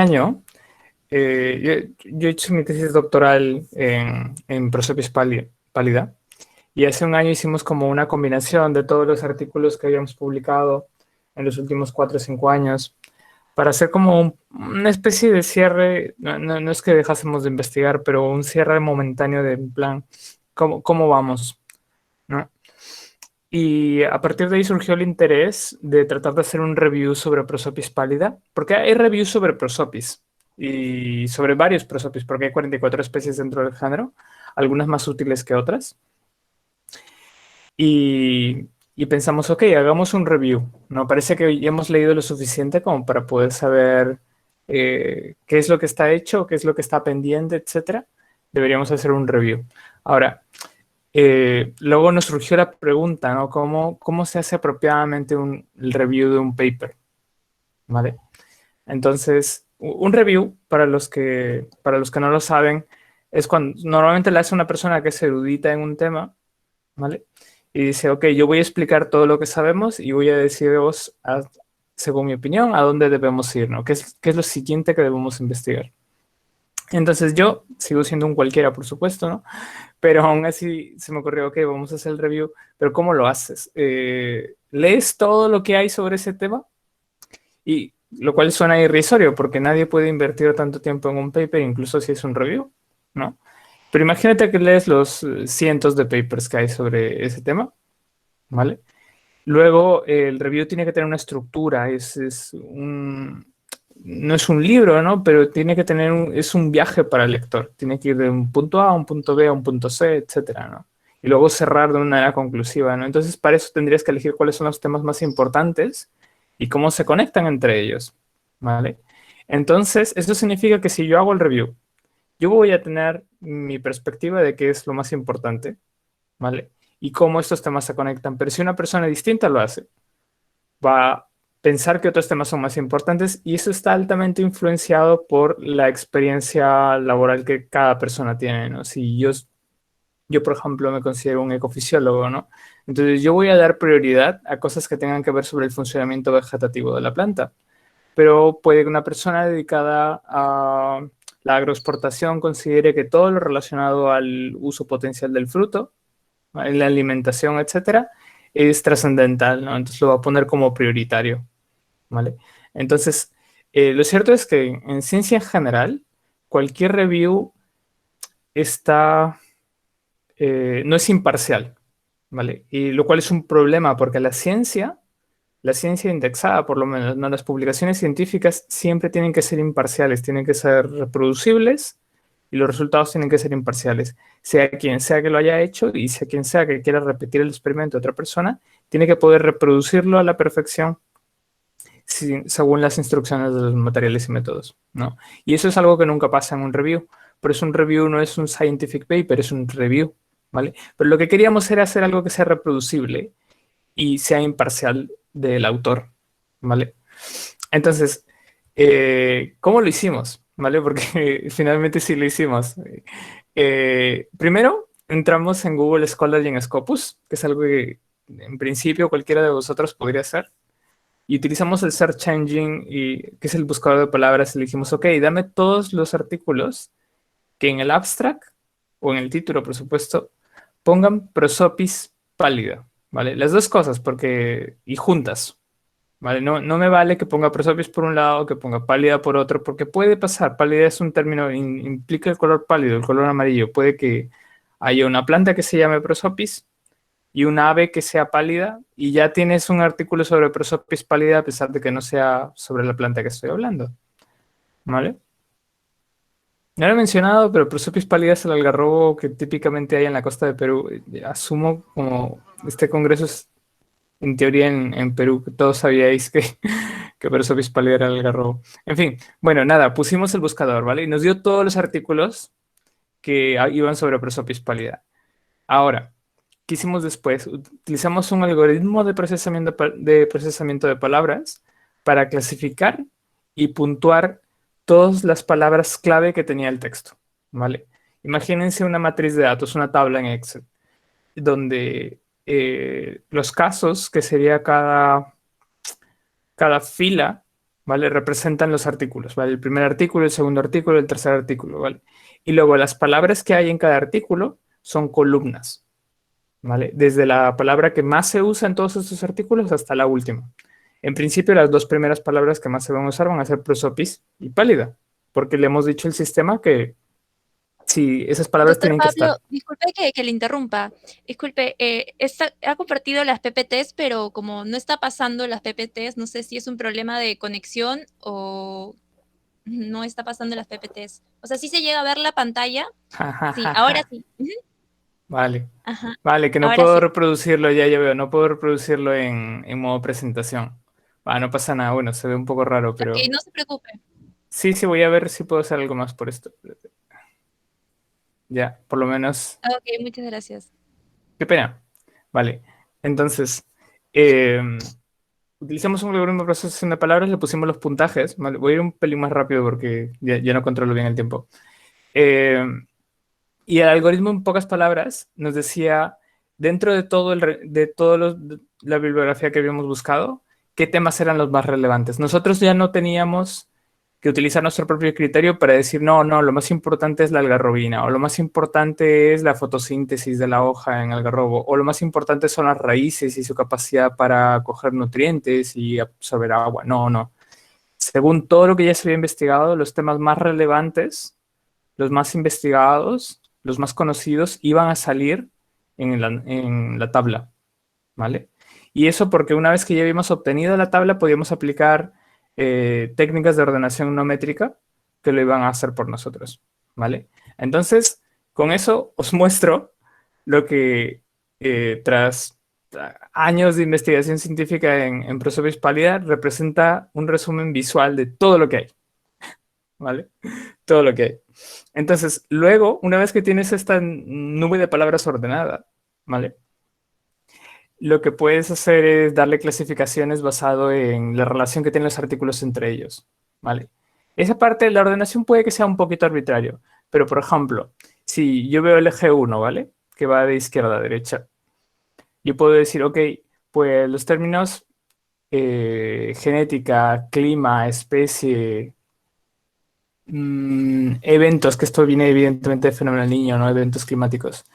año, yo he hecho mi tesis doctoral en Prosopis pálida, y hace un año hicimos como una combinación de todos los artículos que habíamos publicado en los últimos 4 o 5 años para hacer como una especie de cierre. No es que dejásemos de investigar, pero un cierre momentáneo de en plan, ¿cómo vamos? ¿No? Y a partir de ahí surgió el interés de tratar de hacer un review sobre Prosopis pálida, porque hay reviews sobre Prosopis y sobre varios Prosopis, porque hay 44 especies dentro del género, algunas más útiles que otras. Y pensamos, ok, hagamos un review. ¿No? Parece que ya hemos leído lo suficiente como para poder saber qué es lo que está hecho, qué es lo que está pendiente, etcétera. Deberíamos hacer un review. Ahora, luego nos surgió la pregunta, ¿no? ¿Cómo se hace apropiadamente el review de un paper? ¿Vale? Entonces, un review, para los que no lo saben, es cuando normalmente le hace una persona que es erudita en un tema, ¿vale? Y dice, ok, yo voy a explicar todo lo que sabemos y voy a deciros, según mi opinión, a dónde debemos ir, ¿no? ¿Qué es lo siguiente que debemos investigar? Entonces yo sigo siendo un cualquiera, por supuesto, ¿no? Pero aún así se me ocurrió, ok, vamos a hacer el review, pero ¿cómo lo haces? ¿Lees todo lo que hay sobre ese tema? Y lo cual suena irrisorio, porque nadie puede invertir tanto tiempo en un paper, incluso si es un review, ¿no? Pero imagínate que lees los cientos de papers que hay sobre ese tema, ¿vale? Luego, el review tiene que tener una estructura, no es un libro, ¿no? Pero tiene que tener es un viaje para el lector. Tiene que ir de un punto A a un punto B a un punto C, etcétera, ¿no? Y luego cerrar de una manera conclusiva, ¿no? Entonces, para eso tendrías que elegir cuáles son los temas más importantes y cómo se conectan entre ellos, ¿vale? Entonces, eso significa que si yo hago el review, yo voy a tener mi perspectiva de qué es lo más importante, ¿vale? Y cómo estos temas se conectan. Pero si una persona distinta lo hace, va a pensar que otros temas son más importantes, y eso está altamente influenciado por la experiencia laboral que cada persona tiene, ¿no? Si yo, por ejemplo, me considero un ecofisiólogo, ¿no? Entonces yo voy a dar prioridad a cosas que tengan que ver sobre el funcionamiento vegetativo de la planta. Pero puede que una persona dedicada a la agroexportación considere que todo lo relacionado al uso potencial del fruto, en la alimentación, etcétera, es trascendental, ¿no? Entonces lo va a poner como prioritario, ¿vale? Entonces, lo cierto es que en ciencia en general, cualquier review está, no es imparcial, ¿vale? Y lo cual es un problema porque la ciencia indexada, por lo menos, ¿no? Las publicaciones científicas siempre tienen que ser imparciales, tienen que ser reproducibles y los resultados tienen que ser imparciales. Sea quien sea que lo haya hecho y sea quien sea que quiera repetir el experimento de otra persona, tiene que poder reproducirlo a la perfección según las instrucciones de los materiales y métodos, ¿no? Y eso es algo que nunca pasa en un review. Por eso un review no es un scientific paper, es un review, ¿vale? Pero lo que queríamos era hacer algo que sea reproducible y sea imparcial del autor, ¿vale? Entonces, ¿cómo lo hicimos? ¿Vale? Porque finalmente sí lo hicimos. Primero, entramos en Google Scholar y en Scopus, que es algo que en principio cualquiera de vosotros podría hacer. Y utilizamos el Search Engine, que es el buscador de palabras, y le dijimos, ok, dame todos los artículos que en el abstract, o en el título, por supuesto, pongan prosopis pálida, ¿vale? Las dos cosas, y juntas, ¿vale? No me vale que ponga prosopis por un lado, que ponga pálida por otro, porque puede pasar. Pálida es un término, implica el color pálido, el color amarillo. Puede que haya una planta que se llame prosopis y una ave que sea pálida, y ya tienes un artículo sobre prosopis pálida a pesar de que no sea sobre la planta que estoy hablando, ¿vale? No lo he mencionado, pero Prosopis pálida es el algarrobo que típicamente hay en la costa de Perú. Asumo como este congreso es en teoría en Perú, que todos sabíais que Prosopis pálida era el algarrobo. En fin, bueno, nada, pusimos el buscador, ¿vale? Y nos dio todos los artículos que iban sobre Prosopis pálida. Ahora, ¿qué hicimos después? Utilizamos un algoritmo de procesamiento de palabras para clasificar y puntuar todas las palabras clave que tenía el texto, ¿vale? Imagínense una matriz de datos, una tabla en Excel, donde los casos, que sería cada fila, ¿vale? Representan los artículos, ¿vale? El primer artículo, el segundo artículo, el tercer artículo, ¿vale? Y luego las palabras que hay en cada artículo son columnas, ¿vale? Desde la palabra que más se usa en todos estos artículos hasta la última. En principio, las dos primeras palabras que más se van a usar van a ser prosopis y pálida, porque le hemos dicho al sistema que sí, esas palabras Doctor tienen que Pablo, estar. disculpe que le interrumpa. Disculpe, ha compartido las PPTs, pero como no está pasando las PPTs, no sé si es un problema de conexión o no está pasando las PPTs. O sea, sí se llega a ver la pantalla. Sí, ahora sí. Ujú. Vale, Ajá, vale, que no ahora puedo sí. reproducirlo, ya veo, no puedo reproducirlo en modo presentación. No pasa nada, bueno, se ve un poco raro, Ok, pero no se preocupe. sí, voy a ver si puedo hacer algo más por esto. Ya, por lo menos, Ok, muchas gracias. qué pena. Vale, entonces, eh, utilizamos un algoritmo de procesamiento de palabras, le pusimos los puntajes, ¿vale? Voy a ir un pelín más rápido porque ya no controlo bien el tiempo. Eh, y el algoritmo, en pocas palabras, nos decía, dentro de todo la bibliografía que habíamos buscado, qué temas eran los más relevantes. Nosotros ya no teníamos que utilizar nuestro propio criterio para decir, no, lo más importante es la algarrobina, o lo más importante es la fotosíntesis de la hoja en algarrobo, o lo más importante son las raíces y su capacidad para coger nutrientes y absorber agua. No. Según todo lo que ya se había investigado, los temas más relevantes, los más investigados, los más conocidos, iban a salir en la tabla, ¿vale? Y eso porque una vez que ya habíamos obtenido la tabla, podíamos aplicar técnicas de ordenación no métrica que lo iban a hacer por nosotros, ¿vale? Entonces, con eso os muestro lo que tras años de investigación científica en Prosopis pálida representa un resumen visual de todo lo que hay, ¿vale? Todo lo que hay. Entonces, luego, una vez que tienes esta nube de palabras ordenada, ¿vale? Lo que puedes hacer es darle clasificaciones basado en la relación que tienen los artículos entre ellos, ¿vale? Esa parte de la ordenación puede que sea un poquito arbitrario, pero por ejemplo, si yo veo el eje 1, ¿vale? Que va de izquierda a derecha, yo puedo decir, ok, pues los términos genética, clima, especie, eventos, que esto viene evidentemente de fenómeno del niño, ¿no? Eventos climáticos,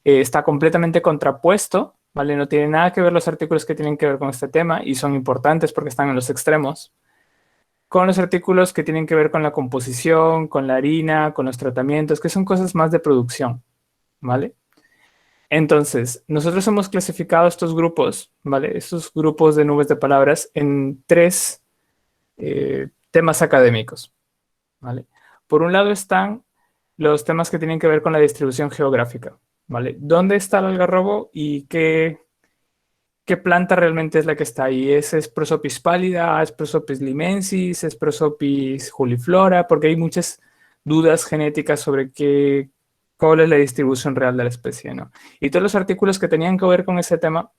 está completamente contrapuesto, ¿vale? No tiene nada que ver los artículos que tienen que ver con este tema y son importantes porque están en los extremos, con los artículos que tienen que ver con la composición, con la harina, con los tratamientos, que son cosas más de producción, ¿vale? Entonces, nosotros hemos clasificado estos grupos, ¿vale? Estos grupos de nubes de palabras en tres temas académicos, ¿vale? Por un lado están los temas que tienen que ver con la distribución geográfica, ¿vale? ¿Dónde está el algarrobo y qué planta realmente es la que está ahí? ¿Es Prosopis pálida? ¿Es Prosopis limensis? ¿Es Prosopis juliflora? Porque hay muchas dudas genéticas sobre cuál es la distribución real de la especie, ¿no? Y todos los artículos que tenían que ver con ese tema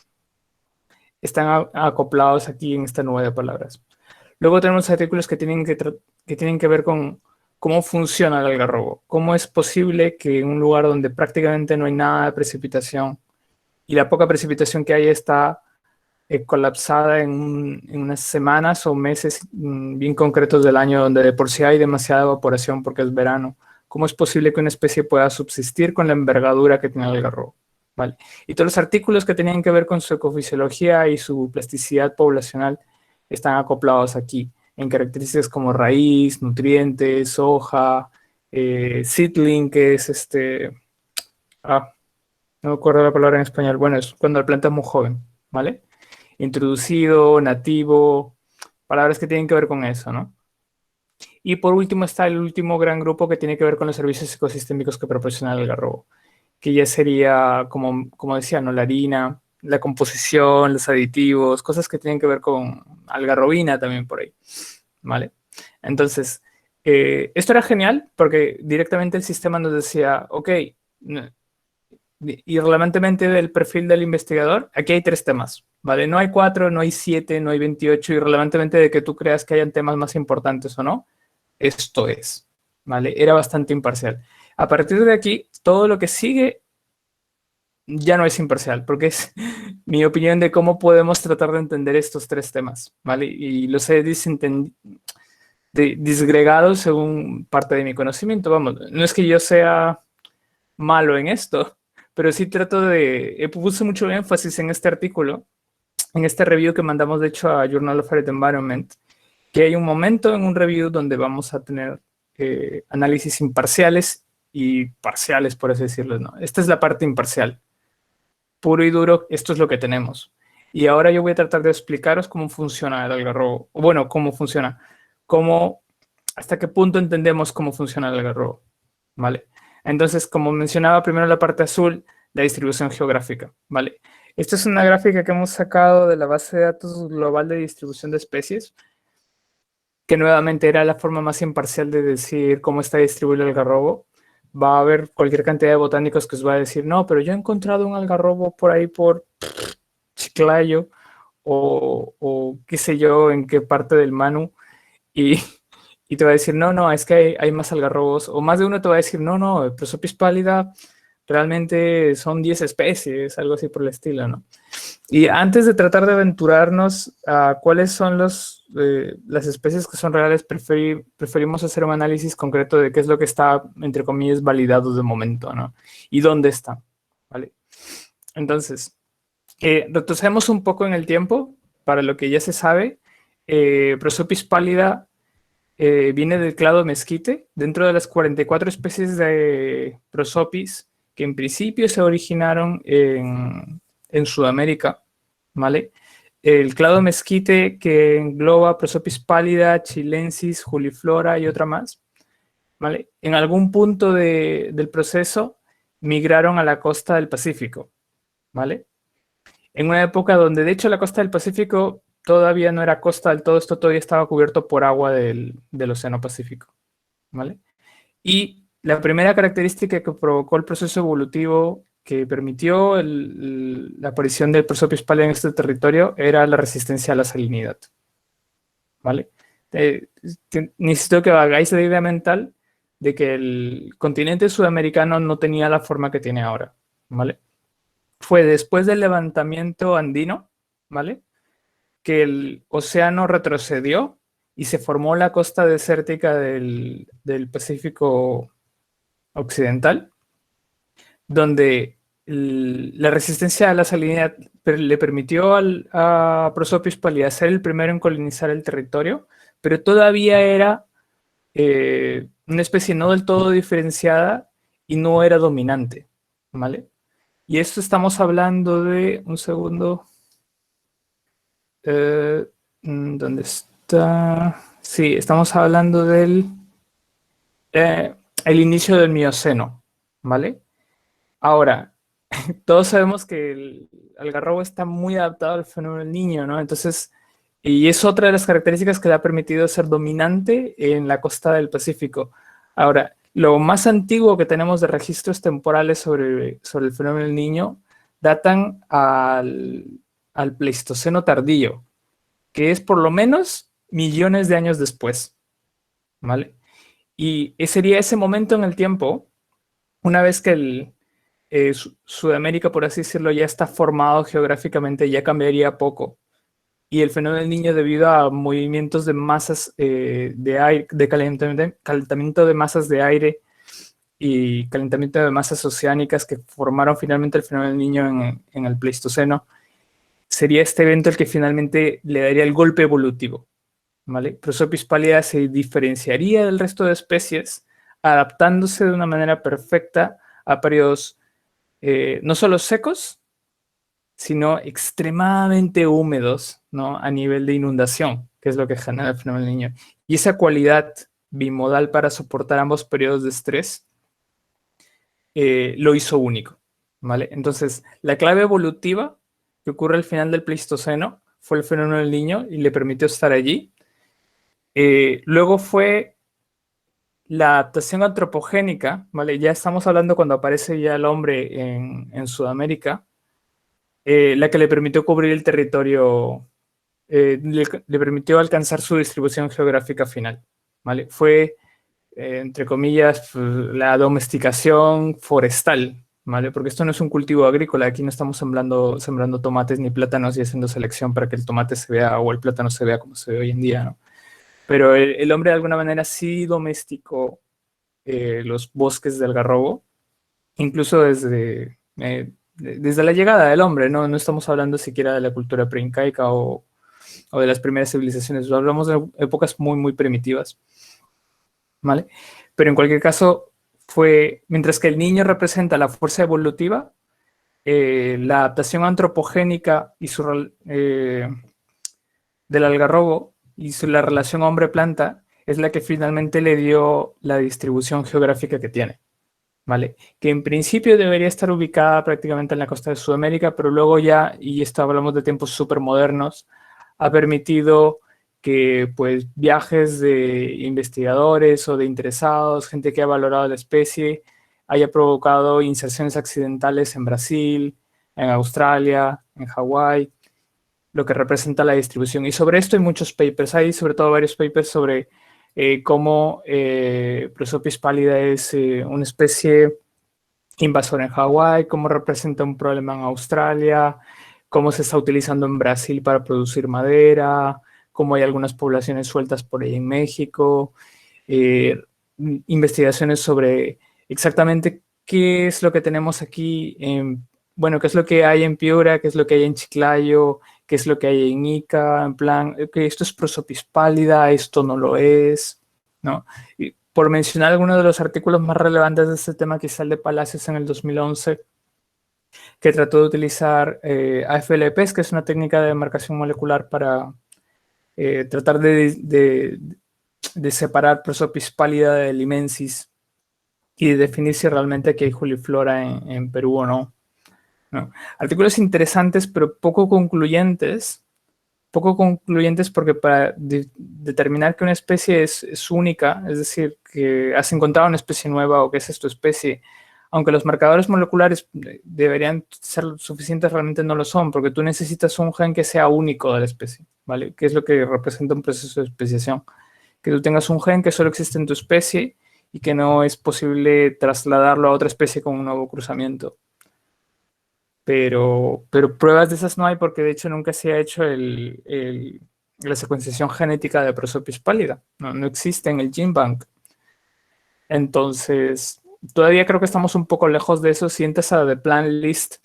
están acoplados aquí en esta nube de palabras. Luego tenemos artículos que tienen que ver con cómo funciona el algarrobo. ¿Cómo es posible que en un lugar donde prácticamente no hay nada de precipitación y la poca precipitación que hay está colapsada en unas semanas o meses bien concretos del año donde de por sí hay demasiada evaporación porque es verano? ¿Cómo es posible que una especie pueda subsistir con la envergadura que tiene el algarrobo? ¿Vale? Y todos los artículos que tenían que ver con su ecofisiología y su plasticidad poblacional están acoplados aquí en características como raíz, nutrientes, hoja, seedling, que es no me acuerdo la palabra en español, bueno, es cuando la planta es muy joven, ¿vale? Introducido, nativo, palabras que tienen que ver con eso, ¿no? Y por último está el último gran grupo que tiene que ver con los servicios ecosistémicos que proporciona el algarrobo, que ya sería, como decía, ¿no? La harina, la composición, los aditivos, cosas que tienen que ver con algarrobina también por ahí, ¿vale? Entonces, esto era genial porque directamente el sistema nos decía, ok, irrelevantemente del perfil del investigador, aquí hay tres temas, ¿vale? No hay cuatro, no hay siete, no hay 28, irrelevantemente de que tú creas que hayan temas más importantes o no, esto es, ¿vale? Era bastante imparcial. A partir de aquí, todo lo que sigue ya no es imparcial, porque es mi opinión de cómo podemos tratar de entender estos tres temas, ¿vale? Y los he disgregado según parte de mi conocimiento. Vamos, no es que yo sea malo en esto, pero sí trato puse mucho énfasis en este artículo, en este review que mandamos de hecho a Journal of Earth Environment, que hay un momento en un review donde vamos a tener análisis imparciales y parciales, por así decirlo, ¿no? Esta es la parte imparcial. Puro y duro, esto es lo que tenemos. Y ahora yo voy a tratar de explicaros cómo funciona el algarrobo. Bueno, cómo funciona. Hasta qué punto entendemos cómo funciona el algarrobo. ¿Vale? Entonces, como mencionaba primero la parte azul, la distribución geográfica. ¿Vale? Esta es una gráfica que hemos sacado de la base de datos global de distribución de especies, que nuevamente era la forma más imparcial de decir cómo está distribuido el algarrobo. Va a haber cualquier cantidad de botánicos que os va a decir, no, pero yo he encontrado un algarrobo por ahí por Chiclayo o qué sé yo, en qué parte del Manu, y, y te va a decir, no, no, es que hay más algarrobos, o más de uno te va a decir, no, no, Prosopis pálida realmente son 10 especies, algo así por el estilo, ¿no? Y antes de tratar de aventurarnos a cuáles son las especies que son reales, preferimos hacer un análisis concreto de qué es lo que está, entre comillas, validado de momento, ¿no? Y dónde está, ¿vale? Entonces, retrocedemos un poco en el tiempo, para lo que ya se sabe. Prosopis pálida viene del clado mezquite, dentro de las 44 especies de Prosopis que en principio se originaron en Sudamérica, ¿vale? El clado mezquite que engloba Prosopis pálida, chilensis, juliflora y otra más, ¿vale? En algún punto del proceso migraron a la costa del Pacífico, ¿vale? En una época donde de hecho la costa del Pacífico todavía no era costa del todo, esto todavía estaba cubierto por agua del Océano Pacífico, ¿vale? Y la primera característica que provocó el proceso evolutivo que permitió la aparición del Prosopis pálida en este territorio era la resistencia a la salinidad, ¿vale? Necesito que hagáis la idea mental de que el continente sudamericano no tenía la forma que tiene ahora, ¿vale? Fue después del levantamiento andino, ¿vale? Que el océano retrocedió y se formó la costa desértica del Pacífico Occidental, donde la resistencia a la salinidad le permitió a Prosopis pálida ser el primero en colonizar el territorio, pero todavía era una especie no del todo diferenciada y no era dominante, ¿vale? Y esto estamos hablando de, un segundo, ¿dónde está? Sí, estamos hablando el inicio del Mioceno, ¿vale? Ahora, todos sabemos que el algarrobo está muy adaptado al fenómeno del Niño, ¿no? Entonces, y es otra de las características que le ha permitido ser dominante en la costa del Pacífico. Ahora, lo más antiguo que tenemos de registros temporales sobre el fenómeno del Niño datan al Pleistoceno tardío, que es por lo menos millones de años después, ¿vale? Y sería ese momento en el tiempo, una vez que Sudamérica, por así decirlo, ya está formado geográficamente, ya cambiaría poco. Y el fenómeno del Niño, debido a movimientos de masas de aire, de calentamiento de masas de aire y calentamiento de masas oceánicas que formaron finalmente el fenómeno del Niño en el Pleistoceno, sería este evento el que finalmente le daría el golpe evolutivo, ¿vale? Prosopis pálida se diferenciaría del resto de especies, adaptándose de una manera perfecta a periodos no solo secos, sino extremadamente húmedos, ¿no? A nivel de inundación, que es lo que genera el fenómeno del Niño. Y esa cualidad bimodal para soportar ambos periodos de estrés lo hizo único, ¿vale? Entonces, la clave evolutiva que ocurre al final del Pleistoceno fue el fenómeno del Niño y le permitió estar allí. Luego fue la adaptación antropogénica, ¿vale? Ya estamos hablando cuando aparece ya el hombre en Sudamérica, la que le permitió cubrir el territorio, le permitió alcanzar su distribución geográfica final, ¿vale? Fue, entre comillas, la domesticación forestal, ¿vale? Porque esto no es un cultivo agrícola, aquí no estamos sembrando tomates ni plátanos y haciendo selección para que el tomate se vea o el plátano se vea como se ve hoy en día, ¿no? Pero el hombre de alguna manera sí domesticó los bosques del algarrobo, incluso desde la llegada del hombre, ¿no? No estamos hablando siquiera de la cultura preincaica o de las primeras civilizaciones, hablamos de épocas muy, muy primitivas, ¿vale? Pero en cualquier caso, mientras que el niño representa la fuerza evolutiva, la adaptación antropogénica del algarrobo y la relación hombre-planta es la que finalmente le dio la distribución geográfica que tiene, ¿vale? Que en principio debería estar ubicada prácticamente en la costa de Sudamérica, pero luego ya, y esto hablamos de tiempos súper modernos, ha permitido que pues viajes de investigadores o de interesados, gente que ha valorado la especie, haya provocado inserciones accidentales en Brasil, en Australia, en Hawái, lo que representa la distribución. Y sobre esto hay muchos papers, hay sobre todo varios papers sobre cómo Prosopis pálida es una especie invasora en Hawái, cómo representa un problema en Australia, cómo se está utilizando en Brasil para producir madera, cómo hay algunas poblaciones sueltas por ahí en México, eh, investigaciones sobre exactamente qué es lo que tenemos aquí, bueno, qué es lo que hay en Piura, qué es lo que hay en Chiclayo, qué es lo que hay en Ica, en plan, que esto es Prosopis pálida, esto no lo es, ¿no? Y por mencionar algunos de los artículos más relevantes de este tema, quizá el de Palacios en el 2011, que trató de utilizar AFLPs, que es una técnica de marcación molecular para tratar de separar Prosopis pálida de limensis y de definir si realmente aquí hay juliflora en Perú o no, ¿no? Artículos interesantes, pero poco concluyentes porque para determinar que una especie es única, es decir, que has encontrado una especie nueva o que esa es tu especie, aunque los marcadores moleculares deberían ser suficientes, realmente no lo son, porque tú necesitas un gen que sea único de la especie, ¿vale? Que es lo que representa un proceso de especiación. Que tú tengas un gen que solo existe en tu especie y que no es posible trasladarlo a otra especie con un nuevo cruzamiento. Pero pruebas de esas no hay porque de hecho nunca se ha hecho la secuenciación genética de Prosopis pálida. No existe en el GenBank. Entonces, todavía creo que estamos un poco lejos de eso. Si entras a The Plant List,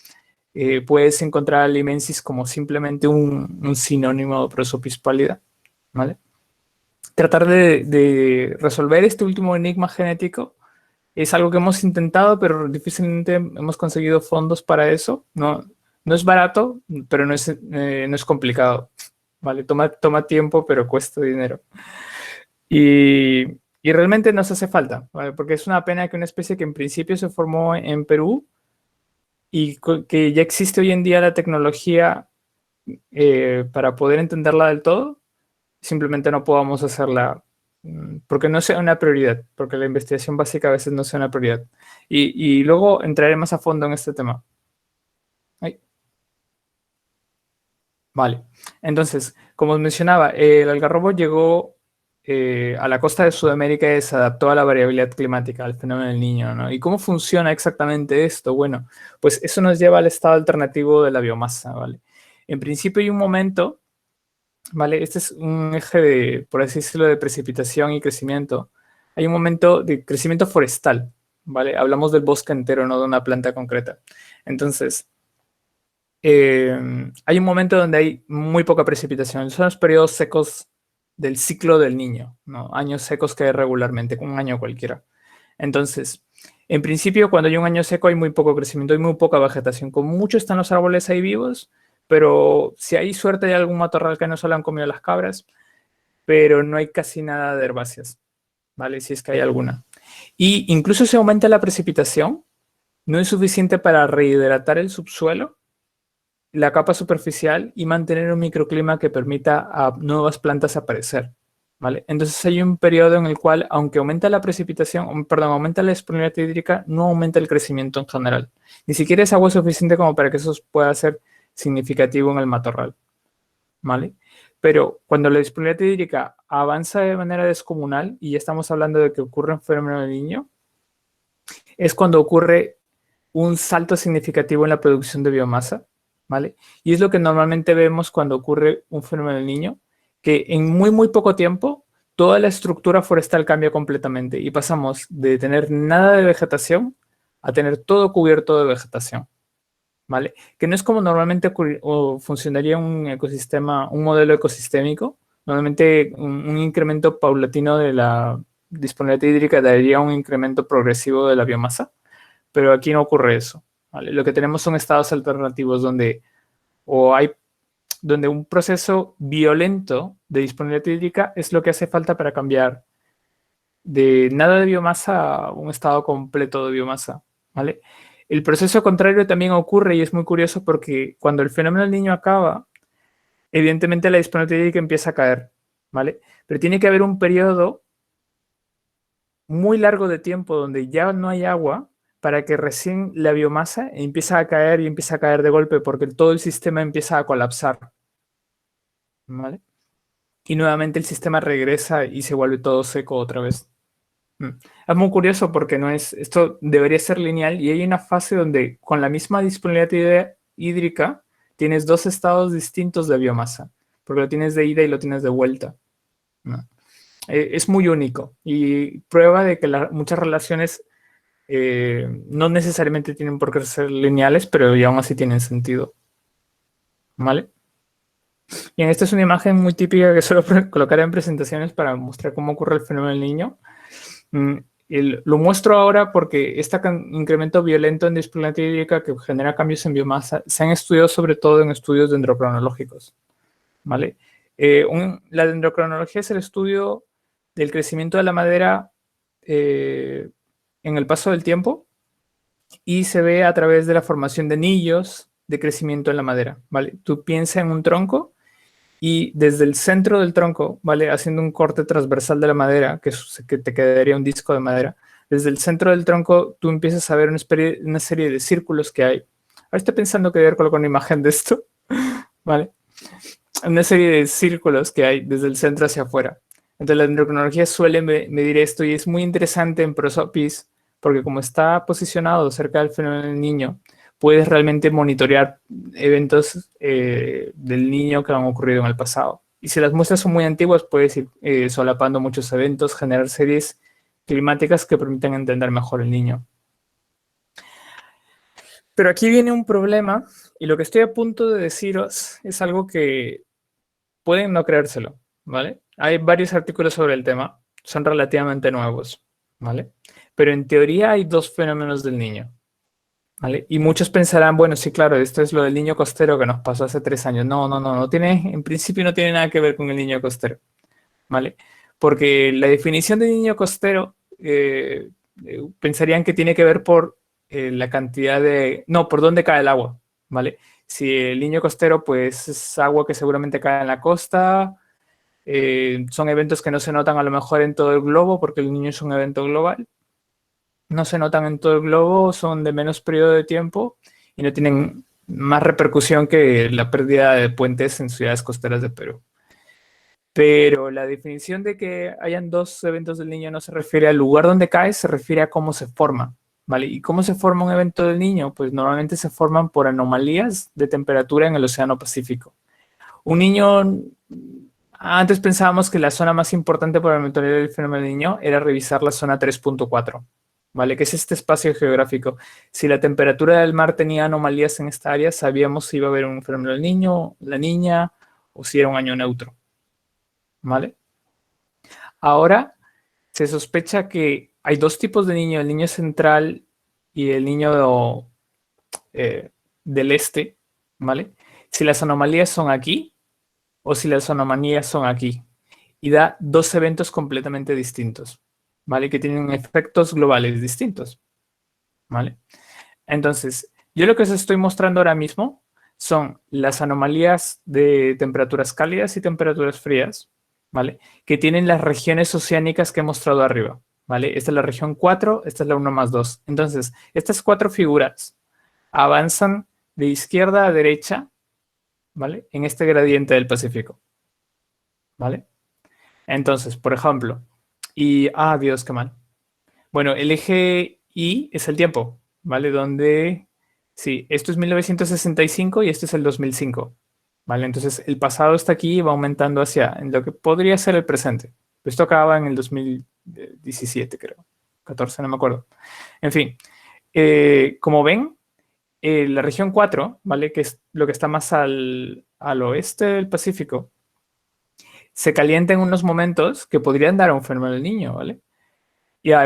puedes encontrar a Limensis como simplemente un sinónimo de Prosopis pálida, ¿vale? Tratar de resolver este último enigma genético es algo que hemos intentado, pero difícilmente hemos conseguido fondos para eso. No es barato, pero no es complicado, ¿vale? Toma tiempo, pero cuesta dinero. Y, y realmente nos hace falta, ¿vale? Porque es una pena que una especie que en principio se formó en Perú y que ya existe hoy en día la tecnología para poder entenderla del todo, simplemente no podamos hacerla porque no sea una prioridad, porque la investigación básica a veces no sea una prioridad. Y luego entraré más a fondo en este tema. Ay, vale, entonces, como os mencionaba, el algarrobo llegó a la costa de Sudamérica y se adaptó a la variabilidad climática, al fenómeno del niño, ¿no? ¿Y cómo funciona exactamente esto? Bueno, pues eso nos lleva al estado alternativo de la biomasa, ¿vale? En principio hay un momento. ¿Vale? Este es un eje de, por así decirlo, de precipitación y crecimiento. Hay un momento de crecimiento forestal, ¿vale? Hablamos del bosque entero, no de una planta concreta. Entonces, hay un momento donde hay muy poca precipitación. Son los periodos secos del ciclo del niño, ¿no? Años secos que hay regularmente, un año cualquiera. Entonces, en principio, cuando hay un año seco hay muy poco crecimiento, hay muy poca vegetación. Con mucho están los árboles ahí vivos, pero si hay suerte hay algún matorral que no se lo han comido las cabras, pero no hay casi nada de herbáceas, ¿vale? Si es que hay alguna. Y incluso si aumenta la precipitación, no es suficiente para rehidratar el subsuelo, la capa superficial y mantener un microclima que permita a nuevas plantas aparecer, ¿vale? Entonces hay un periodo en el cual, aunque aumenta la precipitación, perdón, aumenta la disponibilidad hídrica, no aumenta el crecimiento en general. Ni siquiera es agua suficiente como para que eso pueda ser significativo en el matorral, ¿vale? Pero cuando la disponibilidad hídrica avanza de manera descomunal, y ya estamos hablando de que ocurre un fenómeno del niño, es cuando ocurre un salto significativo en la producción de biomasa, ¿vale? Y es lo que normalmente vemos cuando ocurre un fenómeno del Niño, que en muy, muy poco tiempo toda la estructura forestal cambia completamente y pasamos de tener nada de vegetación a tener todo cubierto de vegetación, ¿vale? Que no es como normalmente o funcionaría un ecosistema, un modelo ecosistémico. Normalmente un incremento paulatino de la disponibilidad hídrica daría un incremento progresivo de la biomasa, pero aquí no ocurre eso, ¿vale? Lo que tenemos son estados alternativos donde o hay donde un proceso violento de disponibilidad hídrica es lo que hace falta para cambiar de nada de biomasa a un estado completo de biomasa, ¿vale? El proceso contrario también ocurre y es muy curioso porque cuando el fenómeno del Niño acaba, evidentemente la disponibilidad hídrica empieza a caer, ¿vale? Pero tiene que haber un periodo muy largo de tiempo donde ya no hay agua para que recién la biomasa empiece a caer y empieza a caer de golpe porque todo el sistema empieza a colapsar, ¿vale? Y nuevamente el sistema regresa y se vuelve todo seco otra vez. Mm. Es muy curioso porque no es, esto debería ser lineal y hay una fase donde con la misma disponibilidad hídrica tienes dos estados distintos de biomasa, porque lo tienes de ida y lo tienes de vuelta, ¿no? Es muy único y prueba de que muchas relaciones no necesariamente tienen por qué ser lineales, pero aún así tienen sentido, ¿vale? Bien, esta es una imagen muy típica que suelo colocar en presentaciones para mostrar cómo ocurre el fenómeno del Niño. Mm, lo muestro ahora porque este incremento violento en disponibilidad hídrica que genera cambios en biomasa se han estudiado sobre todo en estudios dendrocronológicos, ¿vale? La dendrocronología es el estudio del crecimiento de la madera en el paso del tiempo y se ve a través de la formación de anillos de crecimiento en la madera, ¿vale? Tú piensas en un tronco y desde el centro del tronco, ¿vale? Haciendo un corte transversal de la madera, que te quedaría un disco de madera, desde el centro del tronco tú empiezas a ver una serie de círculos que hay. Ahora estoy pensando que voy a colocar una imagen de esto, ¿vale? Una serie de círculos que hay desde el centro hacia afuera. Entonces la dendrocronología suele medir esto y es muy interesante en Prosopis porque como está posicionado cerca del fenómeno del Niño, puedes realmente monitorear eventos del Niño que han ocurrido en el pasado. Y si las muestras son muy antiguas, puedes ir solapando muchos eventos, generar series climáticas que permitan entender mejor el Niño. Pero aquí viene un problema y lo que estoy a punto de deciros es algo que pueden no creérselo, ¿vale? Hay varios artículos sobre el tema, son relativamente nuevos, ¿vale? Pero en teoría hay dos fenómenos del Niño, ¿vale? Y muchos pensarán, bueno, sí, claro, esto es lo del niño costero que nos pasó hace 3 años. No, no, no, no tiene, en principio no tiene nada que ver con el niño costero, ¿vale? Porque la definición de niño costero pensarían que tiene que ver por la cantidad de, no, por dónde cae el agua, ¿vale? Si el niño costero, pues es agua que seguramente cae en la costa, son eventos que no se notan a lo mejor en todo el globo, porque el niño es un evento global, no se notan en todo el globo, son de menos periodo de tiempo y no tienen más repercusión que la pérdida de puentes en ciudades costeras de Perú. Pero la definición de que hayan dos eventos del Niño no se refiere al lugar donde cae, se refiere a cómo se forma, ¿vale? ¿Y cómo se forma un evento del Niño? Pues normalmente se forman por anomalías de temperatura en el Océano Pacífico. Un niño, antes pensábamos que la zona más importante para monitorear el fenómeno del Niño era revisar la zona 3.4, ¿vale? Que es este espacio geográfico. Si la temperatura del mar tenía anomalías en esta área, sabíamos si iba a haber un fenómeno del Niño, la Niña, o si era un año neutro, ¿vale? Ahora se sospecha que hay dos tipos de niño, el niño central y el niño eh, del este, ¿vale? Si las anomalías son aquí o si las anomalías son aquí. Y da dos eventos completamente distintos, ¿vale? Que tienen efectos globales distintos, ¿vale? Entonces, yo lo que os estoy mostrando ahora mismo son las anomalías de temperaturas cálidas y temperaturas frías, ¿vale? Que tienen las regiones oceánicas que he mostrado arriba, ¿vale? Esta es la región 4, esta es la 1+2. Entonces, estas cuatro figuras avanzan de izquierda a derecha, ¿vale? En este gradiente del Pacífico, ¿vale? Entonces, por ejemplo, Dios, qué mal. Bueno, el eje Y es el tiempo, ¿vale? Donde, sí, esto es 1965 y esto es el 2005, ¿vale? Entonces, el pasado está aquí y va aumentando hacia en lo que podría ser el presente. Esto acaba en el 2017, creo. 14, no me acuerdo. En fin, como ven, la región 4, ¿vale? Que es lo que está más al oeste del Pacífico, se calienta en unos momentos que podrían dar a un fenómeno del niño, ¿vale?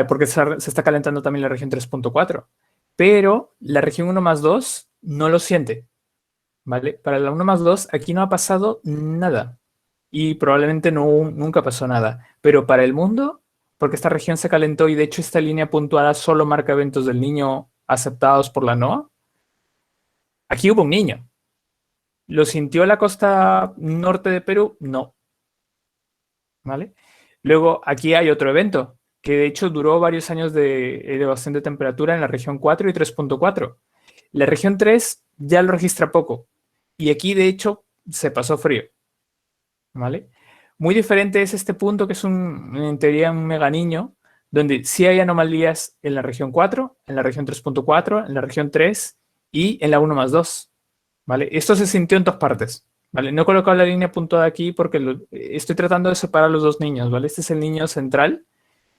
Porque se está calentando también la región 3.4. Pero la región 1+2 no lo siente, ¿vale? Para la 1+2 aquí no ha pasado nada. Y probablemente nunca pasó nada. Pero para el mundo, porque esta región se calentó y de hecho esta línea puntuada solo marca eventos del niño aceptados por la NOAA, aquí hubo un niño. ¿Lo sintió la costa norte de Perú? No, ¿vale? Luego, aquí hay otro evento, que de hecho duró varios años de elevación de temperatura en la región 4 y 3.4. La región 3 ya lo registra poco, y aquí de hecho se pasó frío, ¿vale? Muy diferente es este punto, que es en teoría un mega niño, donde sí hay anomalías en la región 4, en la región 3.4, en la región 3 y en la 1+2, ¿vale? Esto se sintió en todas partes. ¿Vale? No he colocado la línea puntuada aquí porque estoy tratando de separar los dos niños, ¿vale? Este es el niño central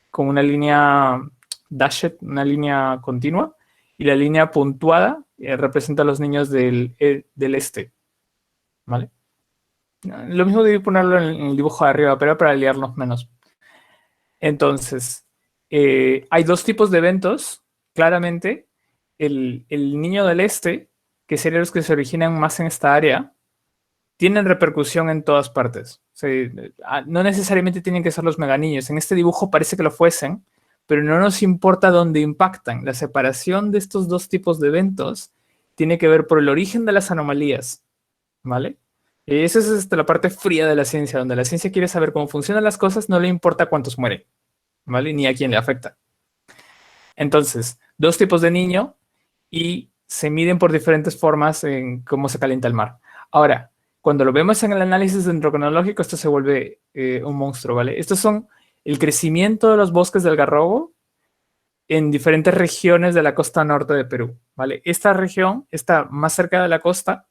con una línea dashed, una línea continua, y la línea puntuada representa a los niños del este, ¿vale? Lo mismo debí ponerlo en el dibujo de arriba, pero para liarnos menos. Entonces, hay dos tipos de eventos, claramente. El niño del este, que serían los que se originan más en esta área, tienen repercusión en todas partes. O sea, no necesariamente tienen que ser los meganiños. En este dibujo parece que lo fuesen, pero no nos importa dónde impactan. La separación de estos dos tipos de eventos tiene que ver por el origen de las anomalías, ¿vale? Y esa es la parte fría de la ciencia, donde la ciencia quiere saber cómo funcionan las cosas, no le importa cuántos mueren, ¿vale? Ni a quién le afecta. Entonces, dos tipos de niño y se miden por diferentes formas en cómo se calienta el mar. Ahora, cuando lo vemos en el análisis dendrocronológico, esto se vuelve un monstruo, ¿vale? Estos son el crecimiento de los bosques del algarrobo en diferentes regiones de la costa norte de Perú, ¿vale? Esta región está más cerca de la costa,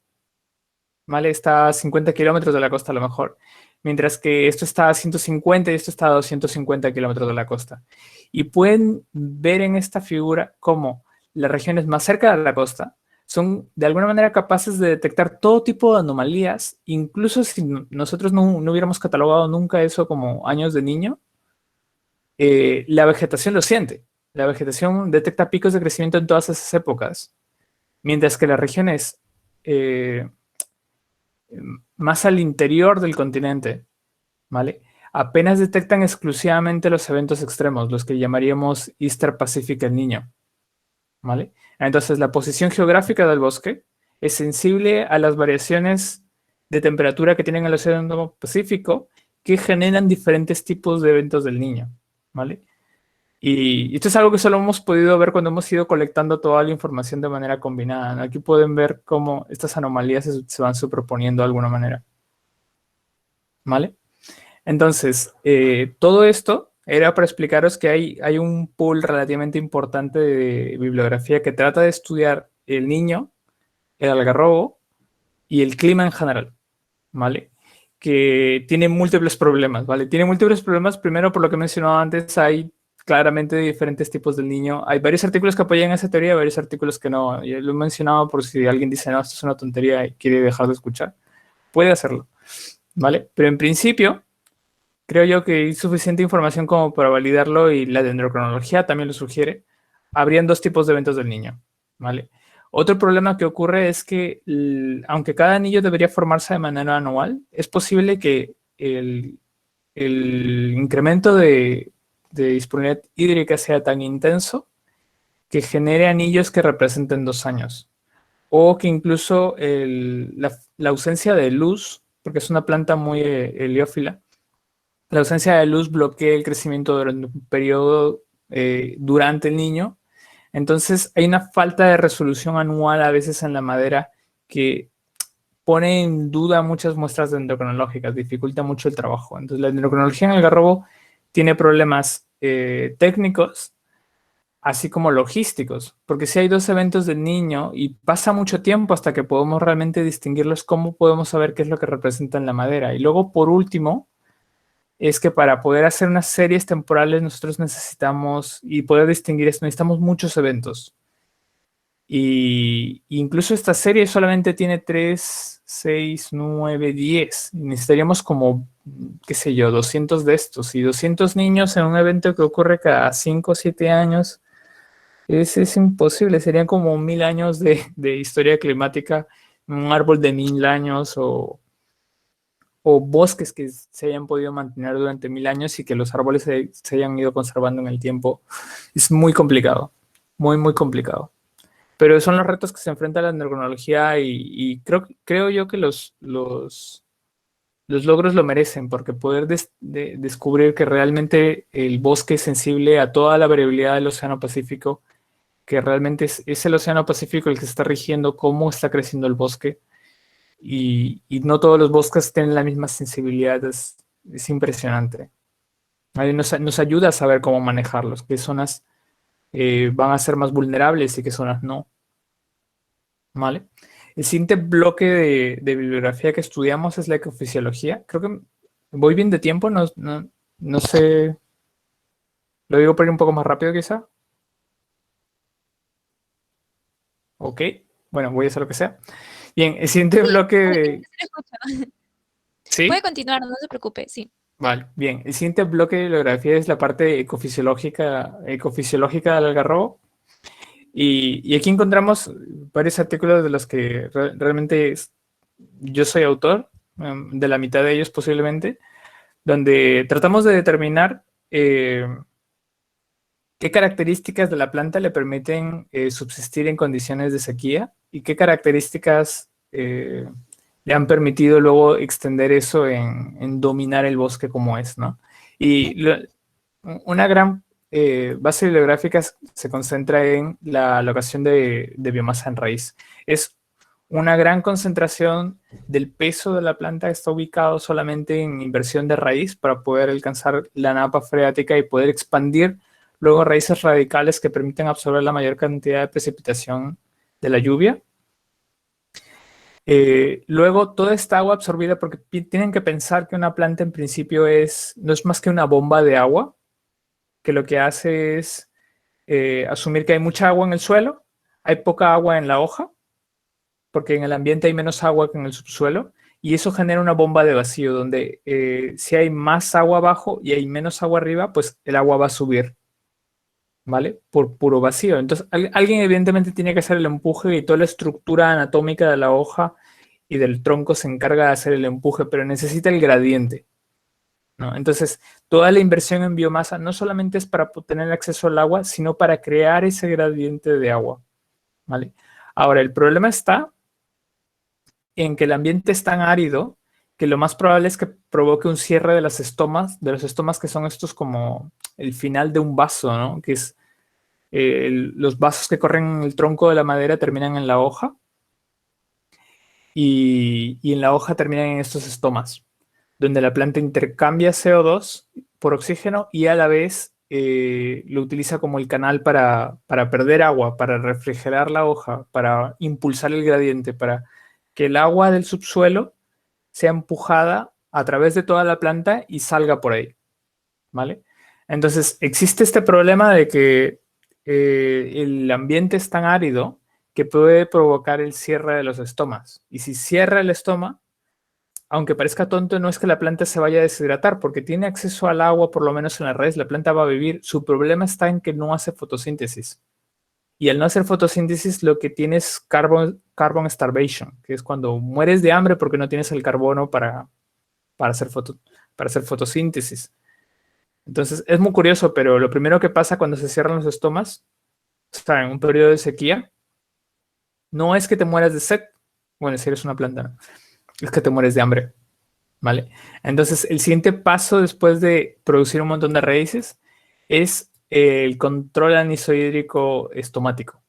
¿vale? Está a 50 kilómetros de la costa a lo mejor, mientras que esto está a 150 y esto está a 250 kilómetros de la costa. Y pueden ver en esta figura cómo las regiones más cerca de la costa son de alguna manera capaces de detectar todo tipo de anomalías, incluso si nosotros no hubiéramos catalogado nunca eso como años de niño, la vegetación lo siente. La vegetación detecta picos de crecimiento en todas esas épocas, mientras que las regiones más al interior del continente, ¿vale? Apenas detectan exclusivamente los eventos extremos, los que llamaríamos Easter Pacific El Niño, ¿vale? Entonces, la posición geográfica del bosque es sensible a las variaciones de temperatura que tienen el Océano Pacífico, que generan diferentes tipos de eventos del Niño, ¿vale? Y esto es algo que solo hemos podido ver cuando hemos ido colectando toda la información de manera combinada, ¿no? Aquí pueden ver cómo estas anomalías se van superponiendo de alguna manera, ¿vale? Entonces, todo esto era para explicaros que hay un pool relativamente importante de bibliografía que trata de estudiar el niño, el algarrobo y el clima en general, ¿vale? Que tiene múltiples problemas, ¿vale? Tiene múltiples problemas, primero por lo que he mencionado antes, hay claramente diferentes tipos del niño. Hay varios artículos que apoyan esa teoría, varios artículos que no. Yo lo he mencionado por si alguien dice, no, esto es una tontería y quiere dejar de escuchar. Puede hacerlo, ¿vale? Pero en principio, creo yo que hay suficiente información como para validarlo y la dendrocronología también lo sugiere. Habrían dos tipos de eventos del niño, ¿vale? Otro problema que ocurre es que, aunque cada anillo debería formarse de manera anual, es posible que el incremento de disponibilidad hídrica sea tan intenso que genere anillos que representen 2 años. O que incluso la ausencia de luz, porque es una planta muy heliófila, la ausencia de luz bloquea el crecimiento durante un periodo durante el niño. Entonces hay una falta de resolución anual a veces en la madera que pone en duda muchas muestras dendrocronológicas, dificulta mucho el trabajo. Entonces la dendrocronología en el algarrobo tiene problemas técnicos, así como logísticos, porque si hay dos eventos del niño y pasa mucho tiempo hasta que podemos realmente distinguirlos, ¿cómo podemos saber qué es lo que representa en la madera? Y luego, por último, es que para poder hacer unas series temporales nosotros necesitamos, y poder distinguir esto, necesitamos muchos eventos. Y incluso esta serie solamente tiene 3, 6, 9, 10. Necesitaríamos como, qué sé yo, 200 de estos. Y 200 niños en un evento que ocurre cada 5 o 7 años, es imposible. Serían como 1000 años de historia climática, un árbol de 1000 años o bosques que se hayan podido mantener durante 1000 años y que los árboles se hayan ido conservando en el tiempo. Es muy complicado, muy, muy complicado. Pero son los retos que se enfrenta la neuronología y creo yo que los logros lo merecen, porque poder descubrir que realmente el bosque es sensible a toda la variabilidad del Océano Pacífico, que realmente es el Océano Pacífico el que está rigiendo cómo está creciendo el bosque, y no todos los bosques tienen la misma sensibilidad, es impresionante. Ahí nos ayuda a saber cómo manejarlos, qué zonas van a ser más vulnerables y qué zonas no. ¿Vale? El siguiente bloque de bibliografía que estudiamos es la ecofisiología. Creo que voy bien de tiempo, no sé. ¿Lo digo por ir un poco más rápido quizá? Ok, bueno, voy a hacer lo que sea. Bien, el siguiente Sí, bloque sí lo escucho. Puede ¿Sí? continuar, no se preocupe, sí. Vale, bien. El siguiente bloque de bibliografía es la parte ecofisiológica del algarrobo. Y aquí encontramos varios artículos de los que realmente yo soy autor, de la mitad de ellos posiblemente, donde tratamos de determinar qué características de la planta le permiten subsistir en condiciones de sequía y qué características le han permitido luego extender eso en dominar el bosque como es, ¿no? Y una gran base bibliográfica se concentra en la locación de biomasa en raíz. Es una gran concentración del peso de la planta que está ubicado solamente en inversión de raíz para poder alcanzar la napa freática y poder expandir luego raíces radicales que permiten absorber la mayor cantidad de precipitación de la lluvia. Luego, toda esta agua absorbida, porque tienen que pensar que una planta en principio no es más que una bomba de agua, que lo que hace es asumir que hay mucha agua en el suelo, hay poca agua en la hoja, porque en el ambiente hay menos agua que en el subsuelo, y eso genera una bomba de vacío, donde si hay más agua abajo y hay menos agua arriba, pues el agua va a subir, ¿vale? Por puro vacío. Entonces, alguien evidentemente tiene que hacer el empuje y toda la estructura anatómica de la hoja y del tronco se encarga de hacer el empuje, pero necesita el gradiente, ¿no? Entonces, toda la inversión en biomasa no solamente es para tener acceso al agua, sino para crear ese gradiente de agua, ¿vale? Ahora, el problema está en que el ambiente es tan árido que lo más probable es que provoque un cierre de los estomas que son estos como el final de un vaso, ¿no? Que es los vasos que corren en el tronco de la madera terminan en la hoja y en la hoja terminan en estos estomas, donde la planta intercambia CO2 por oxígeno y a la vez lo utiliza como el canal para perder agua, para refrigerar la hoja, para impulsar el gradiente, para que el agua del subsuelo sea empujada a través de toda la planta y salga por ahí, ¿vale? Entonces, existe este problema de que el ambiente es tan árido que puede provocar el cierre de los estomas. Y si cierra el estoma, aunque parezca tonto, no es que la planta se vaya a deshidratar, porque tiene acceso al agua, por lo menos en la raíz, la planta va a vivir. Su problema está en que no hace fotosíntesis. Y al no hacer fotosíntesis, lo que tiene es carbon starvation, que es cuando mueres de hambre porque no tienes el carbono para hacer fotosíntesis. Entonces, es muy curioso, pero lo primero que pasa cuando se cierran los estomas, o sea, en un periodo de sequía, no es que te mueras de sed, bueno, si eres una planta, ¿no? Es que te mueres de hambre, ¿vale? Entonces, el siguiente paso después de producir un montón de raíces es el control anisohídrico estomático,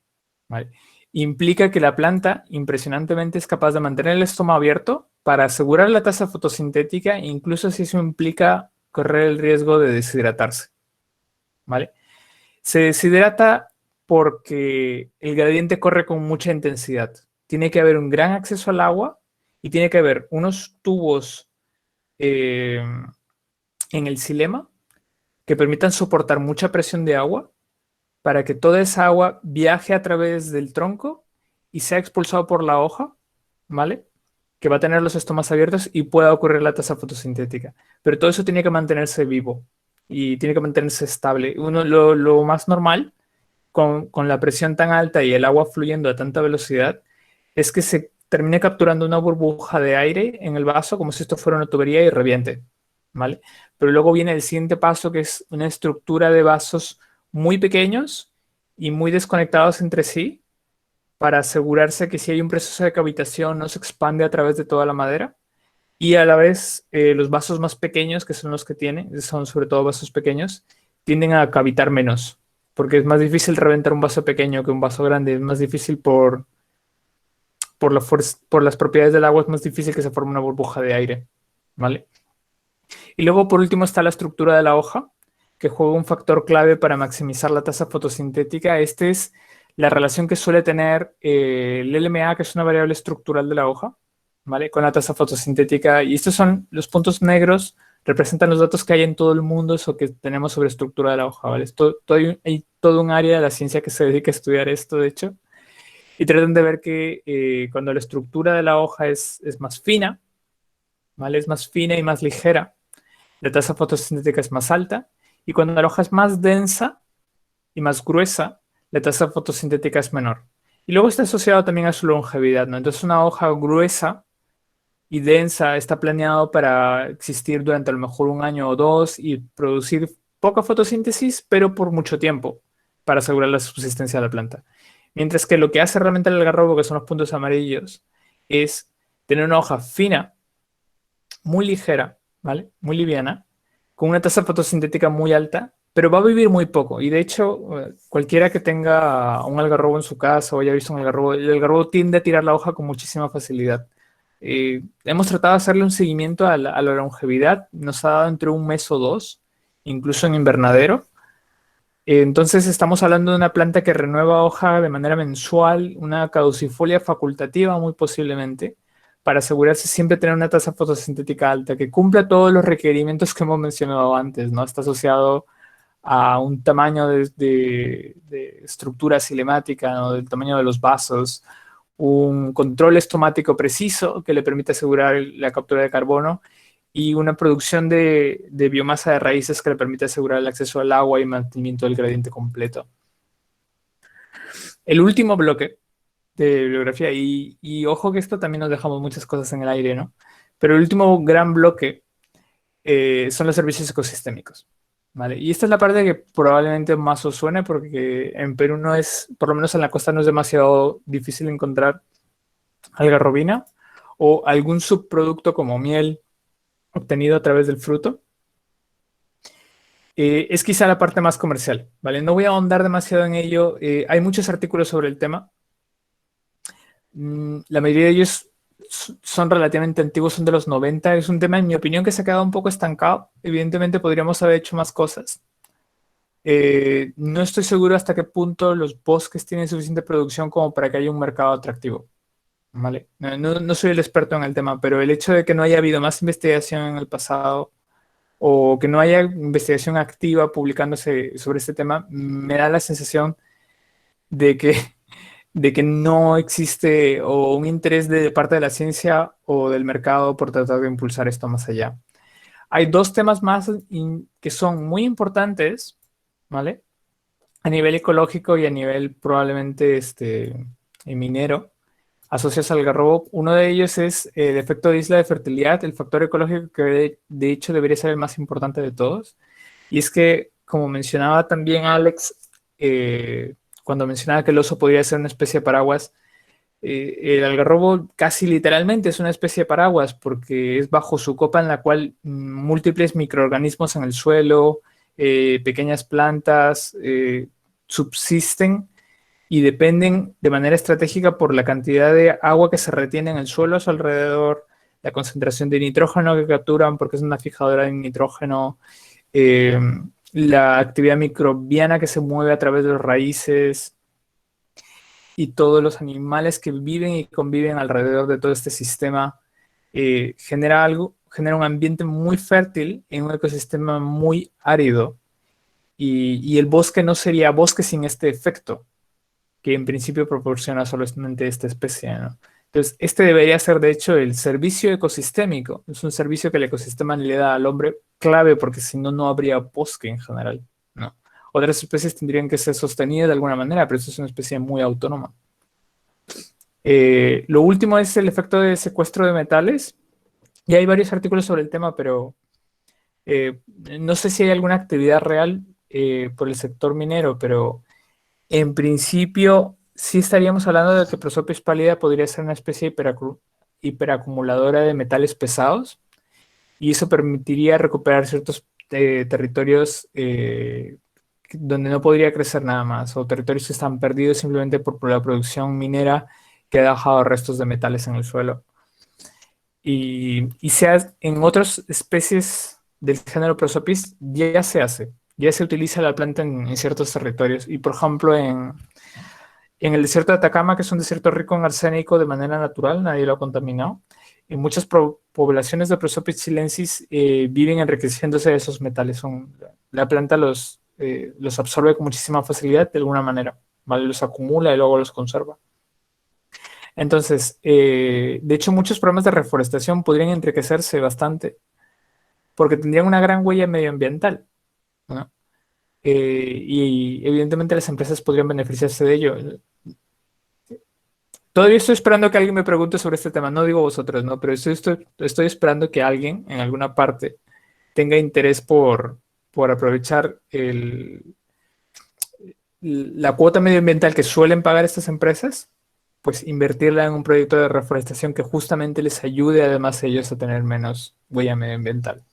¿vale? Implica que la planta impresionantemente es capaz de mantener el estómago abierto para asegurar la tasa fotosintética, incluso si eso implica correr el riesgo de deshidratarse, ¿vale? Se deshidrata porque el gradiente corre con mucha intensidad. Tiene que haber un gran acceso al agua y tiene que haber unos tubos en el xilema que permitan soportar mucha presión de agua para que toda esa agua viaje a través del tronco y sea expulsado por la hoja, ¿vale? Que va a tener los estomas abiertos y pueda ocurrir la tasa fotosintética. Pero todo eso tiene que mantenerse vivo y tiene que mantenerse estable. Lo más normal con la presión tan alta y el agua fluyendo a tanta velocidad es que se termine capturando una burbuja de aire en el vaso como si esto fuera una tubería y reviente, ¿vale? Pero luego viene el siguiente paso, que es una estructura de vasos muy pequeños y muy desconectados entre sí para asegurarse que si hay un proceso de cavitación no se expande a través de toda la madera. Y a la vez los vasos más pequeños, que son los que tiene, son sobre todo vasos pequeños, tienden a cavitar menos, porque es más difícil reventar un vaso pequeño que un vaso grande. Es más difícil por las propiedades del agua, es más difícil que se forme una burbuja de aire, ¿vale? Y luego, por último, está la estructura de la hoja, que juega un factor clave para maximizar la tasa fotosintética. Este es la relación que suele tener el LMA, que es una variable estructural de la hoja, ¿vale? Con la tasa fotosintética. Y estos son los puntos negros, representan los datos que hay en todo el mundo o que tenemos sobre estructura de la hoja, ¿vale? Hay todo un área de la ciencia que se dedica a estudiar esto, de hecho. Y tratan de ver que cuando la estructura de la hoja es más fina, ¿vale? Es más fina y más ligera, la tasa fotosintética es más alta. Y cuando la hoja es más densa y más gruesa, la tasa fotosintética es menor. Y luego está asociado también a su longevidad, ¿no? Entonces una hoja gruesa y densa está planeado para existir durante a lo mejor un año o dos y producir poca fotosíntesis, pero por mucho tiempo, para asegurar la subsistencia de la planta. Mientras que lo que hace realmente el algarrobo, que son los puntos amarillos, es tener una hoja fina, muy ligera, ¿vale? Muy liviana, con una tasa fotosintética muy alta, pero va a vivir muy poco. Y de hecho, cualquiera que tenga un algarrobo en su casa o haya visto un algarrobo, el algarrobo tiende a tirar la hoja con muchísima facilidad. Hemos tratado de hacerle un seguimiento a la longevidad, nos ha dado entre un mes o dos, incluso en invernadero. Entonces estamos hablando de una planta que renueva hoja de manera mensual, una caducifolia facultativa muy posiblemente, para asegurarse siempre tener una tasa fotosintética alta, que cumpla todos los requerimientos que hemos mencionado antes, ¿no? Está asociado a un tamaño de estructura cinemática, ¿no? Del tamaño de los vasos, un control estomático preciso que le permite asegurar la captura de carbono y una producción de biomasa de raíces que le permite asegurar el acceso al agua y mantenimiento del gradiente completo. El último bloque de bibliografía, y ojo que esto también nos dejamos muchas cosas en el aire, ¿no? Pero el último gran bloque son los servicios ecosistémicos, ¿vale? Y esta es la parte que probablemente más os suene porque en Perú no es, por lo menos en la costa no es demasiado difícil encontrar algarrobina o algún subproducto como miel obtenido a través del fruto. Es quizá la parte más comercial, ¿vale? No voy a ahondar demasiado en ello. Hay muchos artículos sobre el tema. La mayoría de ellos son relativamente antiguos, son de los 90. Es un tema, en mi opinión, que se ha quedado un poco estancado. Evidentemente podríamos haber hecho más cosas. No estoy seguro hasta qué punto los bosques tienen suficiente producción como para que haya un mercado atractivo, ¿vale? No soy el experto en el tema, pero el hecho de que no haya habido más investigación en el pasado o que no haya investigación activa publicándose sobre este tema, me da la sensación de que, de que no existe o un interés de parte de la ciencia o del mercado por tratar de impulsar esto más allá. Hay dos temas más que son muy importantes, ¿vale? A nivel ecológico y a nivel probablemente minero, asociados al algarrobo. Uno de ellos es el efecto de isla de fertilidad, el factor ecológico que de hecho debería ser el más importante de todos. Y es que, como mencionaba también Alex, cuando mencionaba que el oso podría ser una especie de paraguas, el algarrobo casi literalmente es una especie de paraguas porque es bajo su copa en la cual múltiples microorganismos en el suelo, pequeñas plantas, subsisten y dependen de manera estratégica por la cantidad de agua que se retiene en el suelo a su alrededor, la concentración de nitrógeno que capturan porque es una fijadora de nitrógeno, la actividad microbiana que se mueve a través de las raíces y todos los animales que viven y conviven alrededor de todo este sistema, genera un ambiente muy fértil en un ecosistema muy árido. Y el bosque no sería bosque sin este efecto, que en principio proporciona solamente esta especie, ¿no? Entonces, este debería ser, de hecho, el servicio ecosistémico. Es un servicio que el ecosistema le da al hombre clave, porque si no, no habría bosque en general, ¿no? Otras especies tendrían que ser sostenidas de alguna manera, pero esto es una especie muy autónoma. Lo último es el efecto de secuestro de metales. Ya hay varios artículos sobre el tema, pero eh, no sé si hay alguna actividad real por el sector minero, pero en principio, sí estaríamos hablando de que Prosopis pálida podría ser una especie de hiperacumuladora de metales pesados y eso permitiría recuperar ciertos territorios donde no podría crecer nada más o territorios que están perdidos simplemente por la producción minera que ha dejado restos de metales en el suelo. Y en otras especies del género Prosopis ya se hace, ya se utiliza la planta en ciertos territorios y por ejemplo en el desierto de Atacama, que es un desierto rico en arsénico de manera natural, nadie lo ha contaminado. En muchas poblaciones de Prosopis chilensis viven enriqueciéndose de esos metales. La planta los absorbe con muchísima facilidad de alguna manera, ¿vale? Los acumula y luego los conserva. Entonces, de hecho, muchos programas de reforestación podrían enriquecerse bastante porque tendrían una gran huella medioambiental, ¿no? Y evidentemente las empresas podrían beneficiarse de ello. Todavía estoy esperando que alguien me pregunte sobre este tema. No digo vosotros, ¿no? Pero estoy esperando que alguien en alguna parte tenga interés por aprovechar la cuota medioambiental que suelen pagar estas empresas, pues invertirla en un proyecto de reforestación que justamente les ayude además a ellos a tener menos huella medioambiental.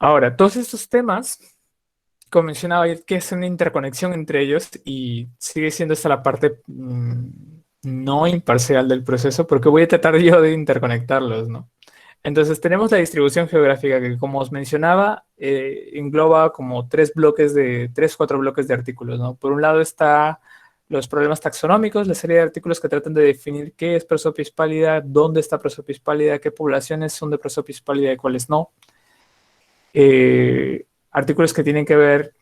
Ahora, todos estos temas, como mencionaba, hay que hacer una interconexión entre ellos y sigue siendo esta la parte no imparcial del proceso, porque voy a tratar yo de interconectarlos, ¿no? Entonces tenemos la distribución geográfica que, como os mencionaba, engloba como cuatro bloques de artículos, ¿no? Por un lado está los problemas taxonómicos, la serie de artículos que tratan de definir qué es Prosopis pálida, dónde está Prosopis pálida, qué poblaciones son de Prosopis pálida y cuáles no. Artículos que tienen que ver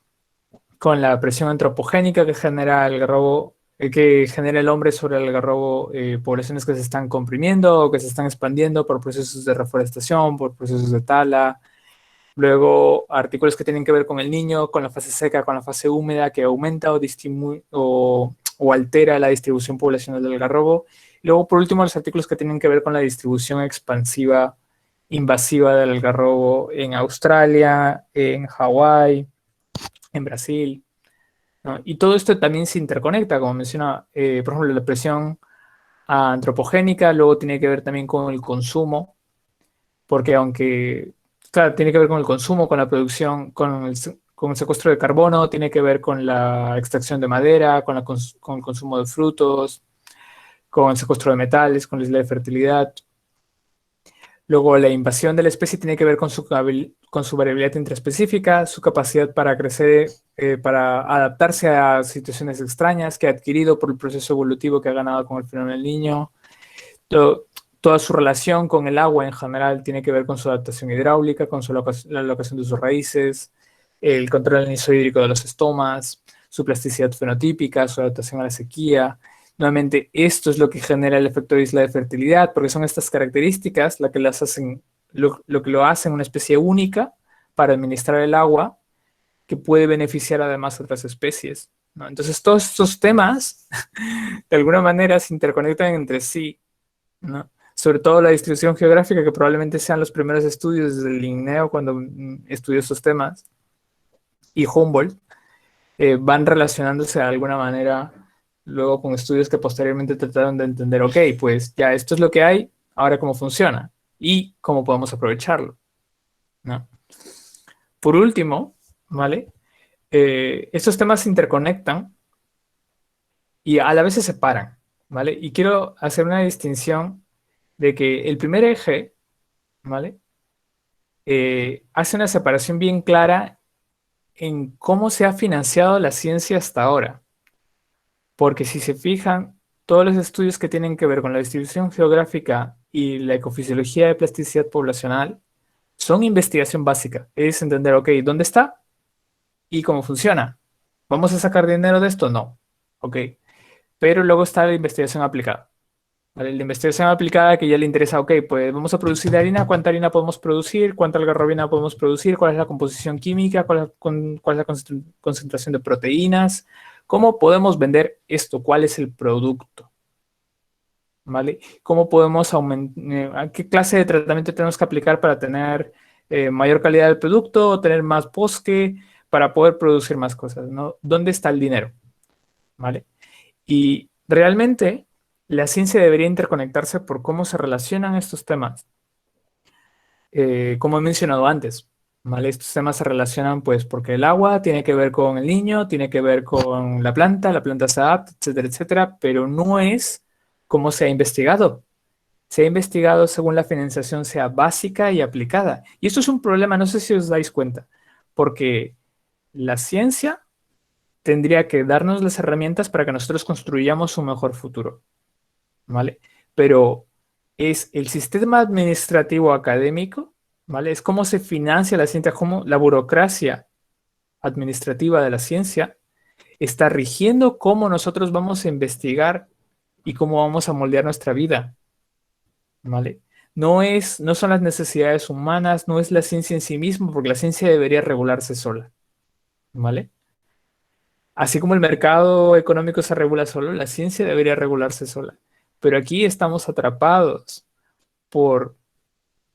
con la presión antropogénica que genera el hombre sobre el algarrobo, poblaciones que se están comprimiendo o que se están expandiendo por procesos de reforestación, por procesos de tala. Luego, artículos que tienen que ver con el niño, con la fase seca, con la fase húmeda, que aumenta o altera la distribución poblacional del algarrobo. Y luego, por último, los artículos que tienen que ver con la distribución expansiva, invasiva del algarrobo en Australia, en Hawái, en Brasil, ¿no? Y todo esto también se interconecta, como menciona, por ejemplo, la presión antropogénica, luego tiene que ver también con el consumo, porque aunque, claro, tiene que ver con el consumo, con la producción, con el secuestro de carbono, tiene que ver con la extracción de madera, con el consumo de frutos, con el secuestro de metales, con la isla de fertilidad. Luego, la invasión de la especie tiene que ver con su variabilidad intraespecífica, su capacidad para crecer, para adaptarse a situaciones extrañas que ha adquirido por el proceso evolutivo que ha ganado con el fenómeno del niño. Toda su relación con el agua en general tiene que ver con su adaptación hidráulica, con la locación de sus raíces, el control del inicio hídrico de los estomas, su plasticidad fenotípica, su adaptación a la sequía. Nuevamente, esto es lo que genera el efecto de isla de fertilidad, porque son estas características lo que lo hacen una especie única para administrar el agua, que puede beneficiar además a otras especies, ¿no? Entonces, todos estos temas, de alguna manera, se interconectan entre sí, ¿no? Sobre todo la distribución geográfica, que probablemente sean los primeros estudios desde el Linneo cuando estudió estos temas, y Humboldt, van relacionándose de alguna manera luego con estudios que posteriormente trataron de entender, ok, pues ya esto es lo que hay, ahora cómo funciona y cómo podemos aprovecharlo, ¿no? Por último, ¿vale? Estos temas se interconectan y a la vez se separan, ¿vale? Y quiero hacer una distinción de que el primer eje, ¿vale? hace una separación bien clara en cómo se ha financiado la ciencia hasta ahora. Porque si se fijan, todos los estudios que tienen que ver con la distribución geográfica y la ecofisiología de plasticidad poblacional son investigación básica. Es entender, ok, ¿dónde está y cómo funciona? ¿Vamos a sacar dinero de esto? No. Ok. Pero luego está la investigación aplicada. ¿Vale? La investigación aplicada que ya le interesa, ok, pues vamos a producir harina, ¿cuánta harina podemos producir? ¿Cuánta algarrobina podemos producir? ¿Cuál es la composición química? ¿Cuál es la concentración de proteínas? ¿Cómo podemos vender esto? ¿Cuál es el producto? ¿Vale? ¿Cómo podemos aumentar? ¿Qué clase de tratamiento tenemos que aplicar para tener mayor calidad del producto o tener más bosque para poder producir más cosas, ¿no? ¿Dónde está el dinero? ¿Vale? Y realmente la ciencia debería interconectarse por cómo se relacionan estos temas. Como he mencionado antes, ¿vale? Estos temas se relacionan pues porque el agua tiene que ver con el niño, tiene que ver con la planta se adapta, etcétera, etcétera, pero no es cómo se ha investigado. Se ha investigado según la financiación sea básica y aplicada. Y esto es un problema, no sé si os dais cuenta, porque la ciencia tendría que darnos las herramientas para que nosotros construyamos un mejor futuro, ¿vale? Pero es el sistema administrativo académico, ¿vale? Es cómo se financia la ciencia, cómo la burocracia administrativa de la ciencia está rigiendo cómo nosotros vamos a investigar y cómo vamos a moldear nuestra vida, ¿vale? No son las necesidades humanas, no es la ciencia en sí mismo, porque la ciencia debería regularse sola, ¿vale? Así como el mercado económico se regula solo, la ciencia debería regularse sola. Pero aquí estamos atrapados por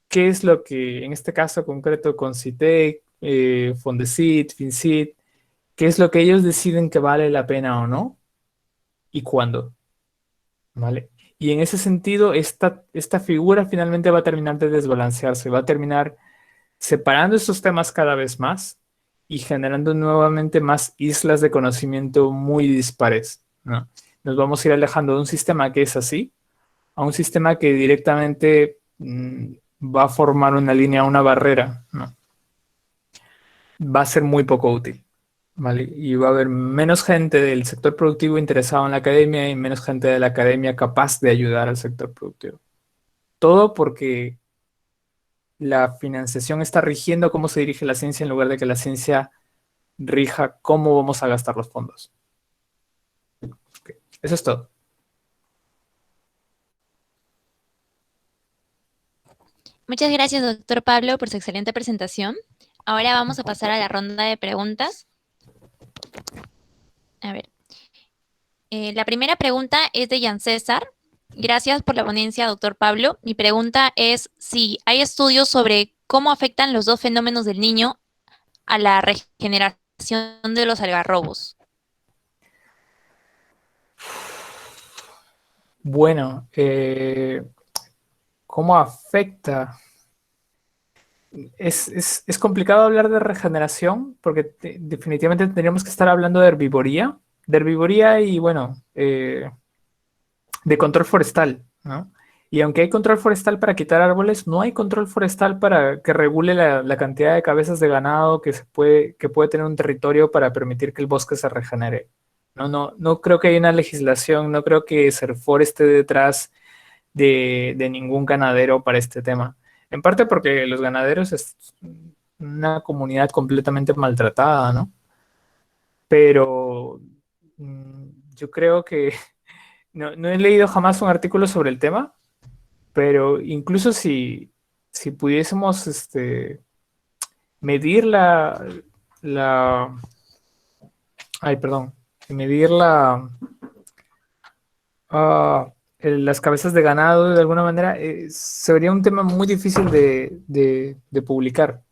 qué es lo que, en este caso concreto con CITEC, Fondesit, FinCit, qué es lo que ellos deciden que vale la pena o no y cuándo, ¿vale? Y en ese sentido, esta figura finalmente va a terminar de desbalancearse, va a terminar separando estos temas cada vez más y generando nuevamente más islas de conocimiento muy dispares, ¿no? Nos vamos a ir alejando de un sistema que es así a un sistema que directamente va a formar una línea, una barrera, ¿no? Va a ser muy poco útil, ¿vale? Y va a haber menos gente del sector productivo interesado en la academia y menos gente de la academia capaz de ayudar al sector productivo. Todo porque la financiación está rigiendo cómo se dirige la ciencia en lugar de que la ciencia rija cómo vamos a gastar los fondos. Okay. Eso es todo. Muchas gracias, doctor Pablo, por su excelente presentación. Ahora vamos a pasar a la ronda de preguntas. A ver, la primera pregunta es de Jan César. Gracias por la ponencia, doctor Pablo. Mi pregunta es si hay estudios sobre cómo afectan los dos fenómenos del niño a la regeneración de los algarrobos. Bueno, ¿cómo afecta? Es complicado hablar de regeneración porque definitivamente tendríamos que estar hablando de herbivoría y bueno, de control forestal, ¿no? Y aunque hay control forestal para quitar árboles, no hay control forestal para que regule la cantidad de cabezas de ganado que puede tener un territorio para permitir que el bosque se regenere. No creo que haya una legislación, no creo que Serfor esté detrás de ningún ganadero para este tema. En parte porque los ganaderos es una comunidad completamente maltratada, ¿no? Pero yo creo que no he leído jamás un artículo sobre el tema, pero incluso si pudiésemos medir la, ay, perdón, medir las cabezas de ganado de alguna manera, sería un tema muy difícil de publicar.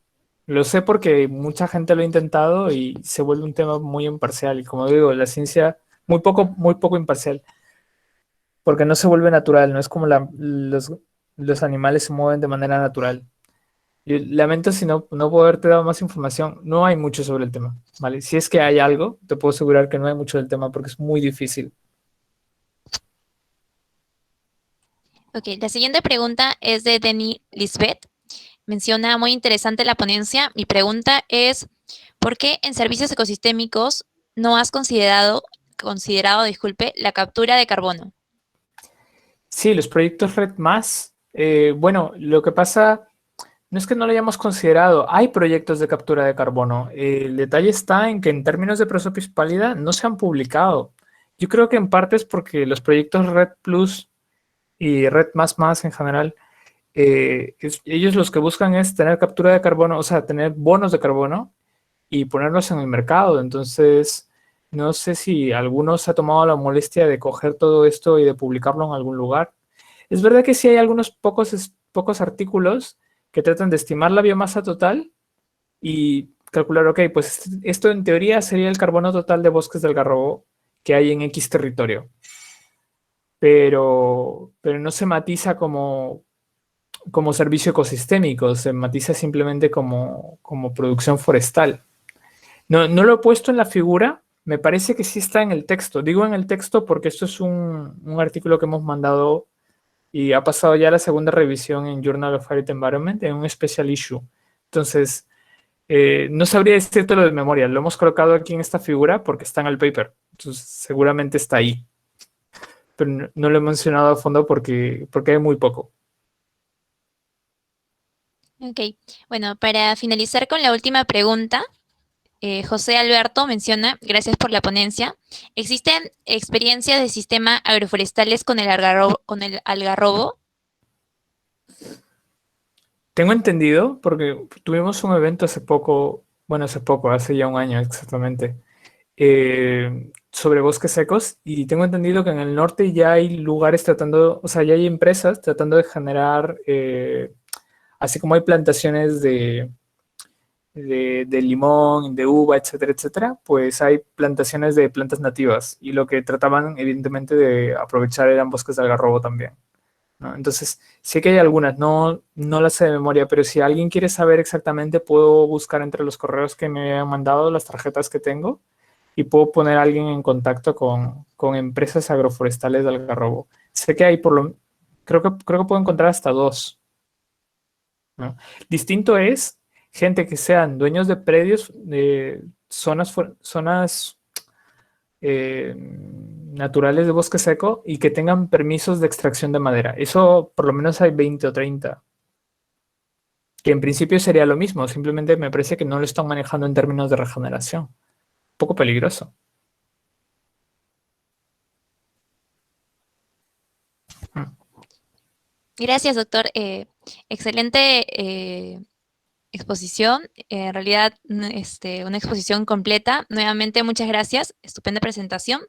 Lo sé porque mucha gente lo ha intentado y se vuelve un tema muy imparcial. Y como digo, la ciencia muy poco imparcial, porque no se vuelve natural, no es como los animales se mueven de manera natural. Yo lamento si no puedo haberte dado más información. No hay mucho sobre el tema, ¿vale? Si es que hay algo, te puedo asegurar que no hay mucho del tema porque es muy difícil. Ok, la siguiente pregunta es de Denny Lisbeth. menciona muy interesante la ponencia. Mi pregunta es, ¿por qué en servicios ecosistémicos no has considerado, disculpe, la captura de carbono? Sí, los proyectos Red Más, bueno, lo que pasa no es que no lo hayamos considerado, hay proyectos de captura de carbono. El detalle está en que en términos de pálida no se han publicado. Yo creo que en parte es porque los proyectos Red Plus y Red Más Más en general, ellos los que buscan es tener captura de carbono, o sea, tener bonos de carbono y ponerlos en el mercado. Entonces, no sé si alguno se ha tomado la molestia de coger todo esto y de publicarlo en algún lugar. Es verdad que sí hay algunos pocos artículos que tratan de estimar la biomasa total y calcular, ok, pues esto en teoría sería el carbono total de bosques del Garrobo que hay en X territorio. Pero no se matiza como servicio ecosistémico, se matiza simplemente como producción forestal. No lo he puesto en la figura, me parece que sí está en el texto. Digo en el texto porque esto es un artículo que hemos mandado y ha pasado ya la segunda revisión en Journal of Earth Environment en un special issue. Entonces, no sabría decírtelo de memoria. Lo hemos colocado aquí en esta figura porque está en el paper. Entonces, seguramente está ahí. Pero no lo he mencionado a fondo porque hay muy poco. Ok, bueno, para finalizar con la última pregunta, José Alberto menciona, gracias por la ponencia, ¿existen experiencias de sistema agroforestales con el algarrobo? Tengo entendido, porque tuvimos un evento hace poco, bueno, hace ya un año exactamente, sobre bosques secos y tengo entendido que en el norte ya hay lugares tratando, o sea, ya hay empresas tratando de generar, así como hay plantaciones de limón, de uva, etcétera, etcétera, pues hay plantaciones de plantas nativas y lo que trataban evidentemente de aprovechar eran bosques de algarrobo también, ¿no? Entonces, sé que hay algunas, no las sé de memoria, pero si alguien quiere saber exactamente, puedo buscar entre los correos que me han mandado las tarjetas que tengo y puedo poner a alguien en contacto con empresas agroforestales de algarrobo. Sé que hay creo que puedo encontrar hasta dos, ¿no? Distinto es gente que sean dueños de predios, de zonas naturales de bosque seco y que tengan permisos de extracción de madera. Eso por lo menos hay 20 o 30, que en principio sería lo mismo, simplemente me parece que no lo están manejando en términos de regeneración. Un poco peligroso. Mm. Gracias, doctor. Excelente exposición. En realidad, una exposición completa. Nuevamente, muchas gracias. Estupenda presentación.